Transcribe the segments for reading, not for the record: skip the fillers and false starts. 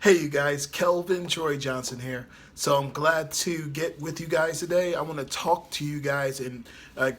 Hey, you guys, Kelvin Troy Johnson here. So I'm glad to get with you guys today. I want to talk to you guys and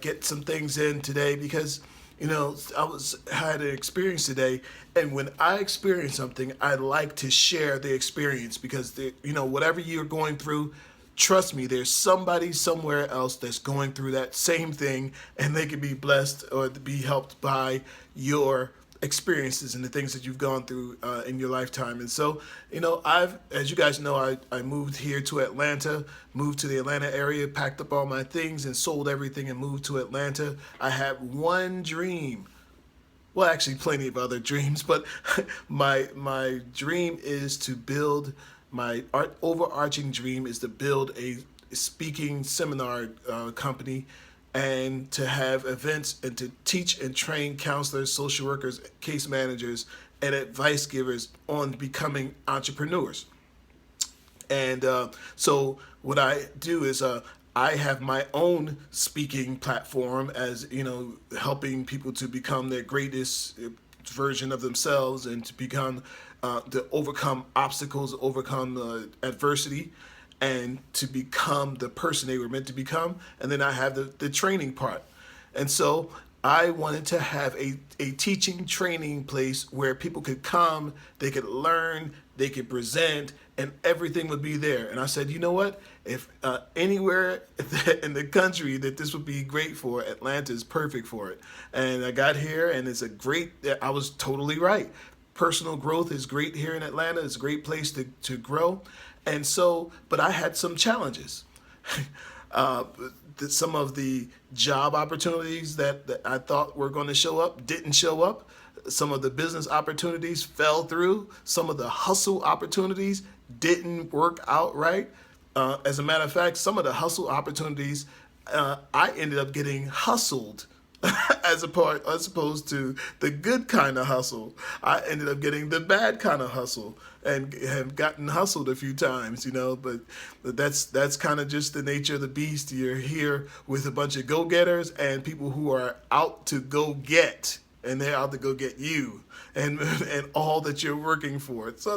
get some things in today because I had an experience today, and when I experience something, I like to share the experience because whatever you're going through, trust me, there's somebody somewhere else that's going through that same thing, and they can be blessed or be helped by your experiences and the things that you've gone through in your lifetime. And so, as you guys know, I moved here to Atlanta, moved to the Atlanta area, packed up all my things and sold everything and moved to Atlanta. I had one dream, well, actually plenty of other dreams, but my dream is to build overarching dream is to build a speaking seminar company, and to have events and to teach and train counselors, social workers, case managers, and advice givers on becoming entrepreneurs. And so what I do is I have my own speaking platform, as helping people to become their greatest version of themselves and to become to overcome obstacles, overcome adversity, and to become the person they were meant to become. And then I have the training part. And so I wanted to have a teaching training place where people could come, they could learn, they could present, and everything would be there. And I said, you know what? If anywhere in the country that this would be great for, Atlanta is perfect for it. And I got here, and I was totally right. Personal growth is great here in Atlanta. It's a great place to grow. And so, but I had some challenges. uh, some of the job opportunities that I thought were going to show up didn't show up. Some of the business opportunities fell through. Some of the hustle opportunities didn't work out right. As a matter of fact, some of the hustle opportunities, I ended up getting hustled as opposed to the good kind of hustle. I ended up getting the bad kind of hustle and have gotten hustled a few times, but that's kind of just the nature of the beast. You're here with a bunch of go-getters and people who are out to go get, and they're out to go get you and all that you're working for. So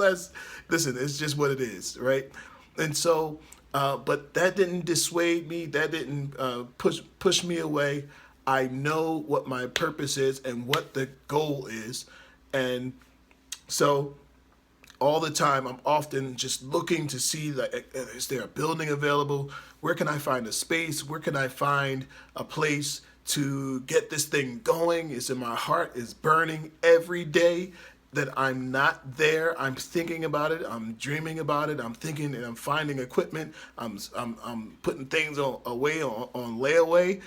listen, it's just what it is, right? And so, but that didn't dissuade me. That didn't push me away. I know what my purpose is and what the goal is. And so all the time, I'm often just looking to see that is there a building available? Where can I find a space? Where can I find a place to get this thing going? It's in my heart. It's burning every day that I'm not there. I'm thinking about it. I'm dreaming about it. I'm thinking and I'm finding equipment. I'm putting things away on layaway.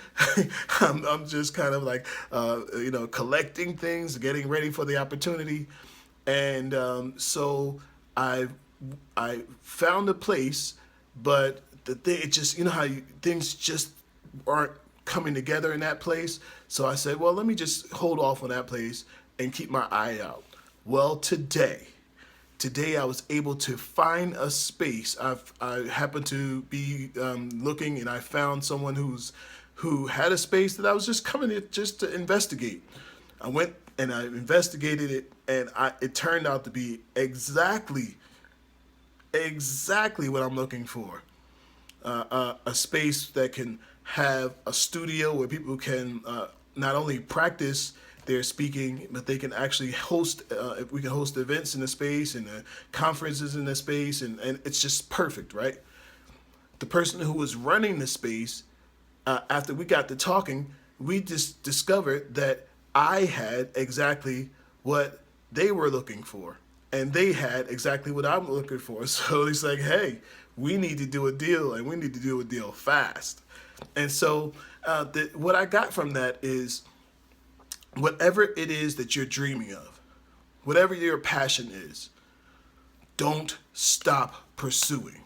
I'm just kind of like collecting things, getting ready for the opportunity. And so I found a place, but the thing, it just, how things just aren't coming together in that place. So I said, well, let me just hold off on that place and keep my eye out. Well, today I was able to find a space. I happened to be looking, and I found someone who had a space that I was just coming in just to investigate. I went and I investigated it, and it turned out to be exactly what I'm looking for. A space that can have a studio where people can not only practice their speaking, but they can actually host. We can host events in the space and conferences in the space, and it's just perfect, right? The person who was running the space, after we got to talking, we just discovered that I had exactly what they were looking for, and they had exactly what I'm looking for. So it's like, hey, we need to do a deal, and we need to do a deal fast. And so, what I got from that is, whatever it is that you're dreaming of, whatever your passion is, don't stop pursuing.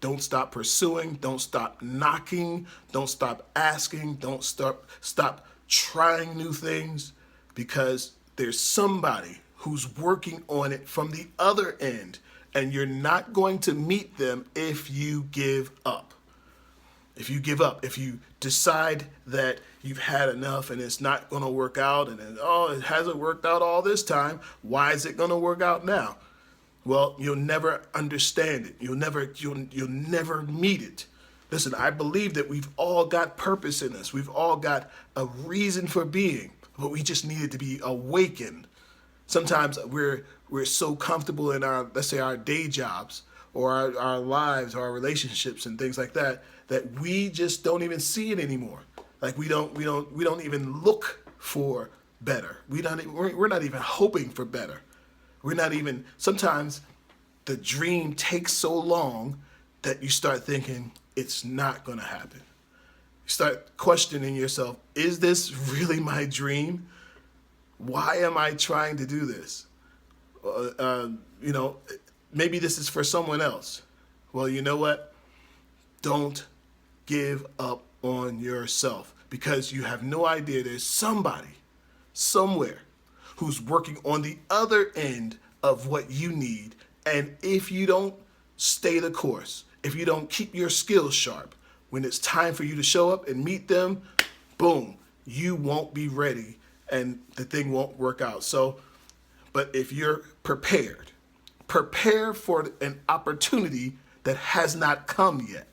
Don't stop pursuing. Don't stop knocking. Don't stop asking. Don't stop trying new things, because there's somebody who's working on it from the other end, and you're not going to meet them if you give up. If you give up, if you decide that you've had enough and it's not going to work out, and then, oh, it hasn't worked out all this time, why is it going to work out now? Well, you'll never understand it. You'll never meet it. Listen, I believe that we've all got purpose in us. We've all got a reason for being, but we just needed to be awakened. Sometimes we're so comfortable in our, let's say, our day jobs or our lives or our relationships and things like that, that we just don't even see it anymore. Like we don't even look for better. We're not even hoping for better. We're not even, sometimes the dream takes so long that you start thinking it's not going to happen. You start questioning yourself, is this really my dream? Why am I trying to do this? You know, maybe this is for someone else. Well, you know what? Don't give up on yourself, because you have no idea there's somebody somewhere who's working on the other end of what you need. And if you don't stay the course, if you don't keep your skills sharp, when it's time for you to show up and meet them, boom, you won't be ready and the thing won't work out. So, but if you're prepared, prepare for an opportunity that has not come yet.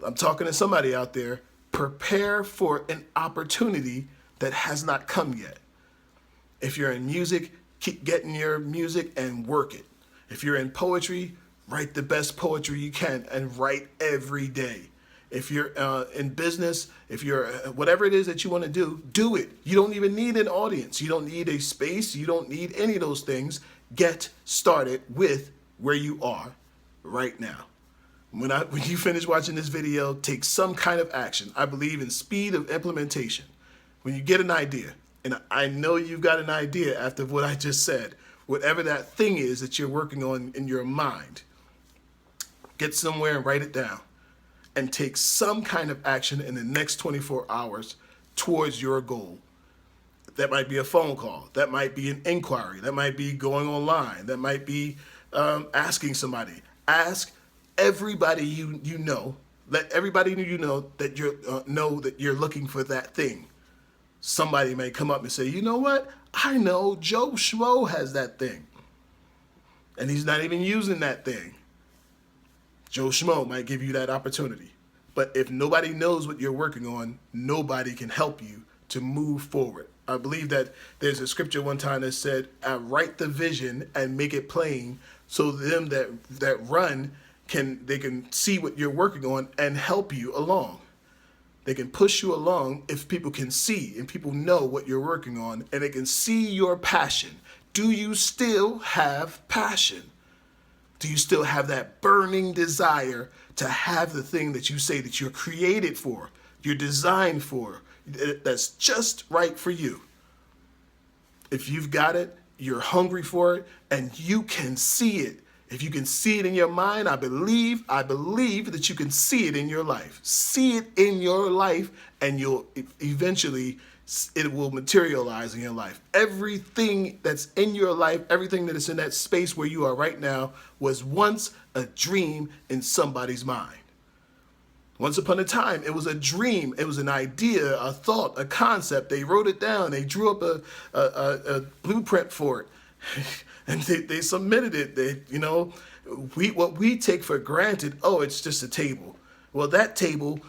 I'm talking to somebody out there. Prepare for an opportunity that has not come yet. If you're in music, keep getting your music and work it. If you're in poetry, write the best poetry you can and write every day. If you're in business, if you're whatever it is that you want to do it. You don't even need an audience. You don't need a space. You don't need any of those things. Get started with where you are right now. When you finish watching this video, take some kind of action. I believe in speed of implementation. When you get an idea, and I know you've got an idea after what I just said, whatever that thing is that you're working on in your mind, get somewhere and write it down and take some kind of action in the next 24 hours towards your goal. That might be a phone call. That might be an inquiry. That might be going online. That might be asking somebody. Ask everybody you know. Let everybody you know that you're looking for that thing. Somebody may come up and say, you know what? I know Joe Schmo has that thing. And he's not even using that thing. Joe Schmo might give you that opportunity. But if nobody knows what you're working on, nobody can help you to move forward. I believe that there's a scripture one time that said, write the vision and make it plain so them that run they can see what you're working on and help you along. They can push you along if people can see and people know what you're working on and they can see your passion. Do you still have passion? Do you still have that burning desire to have the thing that you say that you're created for, you're designed for, that's just right for you? If you've got it, you're hungry for it, and you can see it. If you can see it in your mind, I believe that you can see it in your life. See it in your life, and you'll eventually, it will materialize in your life. Everything that's in your life, everything that is in that space where you are right now was once a dream in somebody's mind. Once upon a time, it was a dream. It was an idea, a thought, a concept. They wrote it down. They drew up a blueprint for it. And they submitted it. What we take for granted, oh, it's just a table. Well, that table,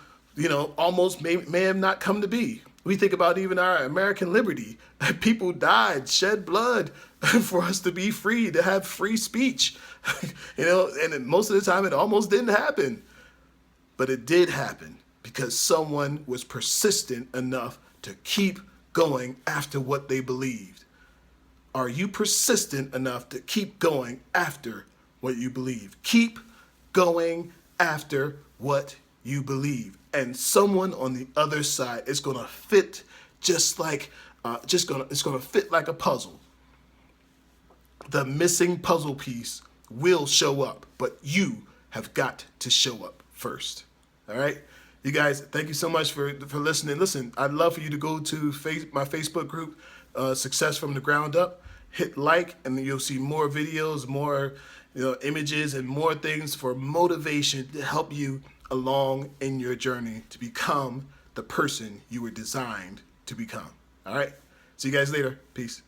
almost may have not come to be. We think about even our American liberty. People died, shed blood for us to be free, to have free speech. And most of the time it almost didn't happen. But it did happen because someone was persistent enough to keep going after what they believed. Are you persistent enough to keep going after what you believe? Keep going after what you believe. And someone on the other side is going to fit it's going to fit like a puzzle. The missing puzzle piece will show up, but you have got to show up first. All right? You guys, thank you so much for listening. Listen, I'd love for you to go to my Facebook group, Success from the Ground Up. Hit like, and then you'll see more videos, more images, and more things for motivation to help you along in your journey to become the person you were designed to become. All right? See you guys later. Peace.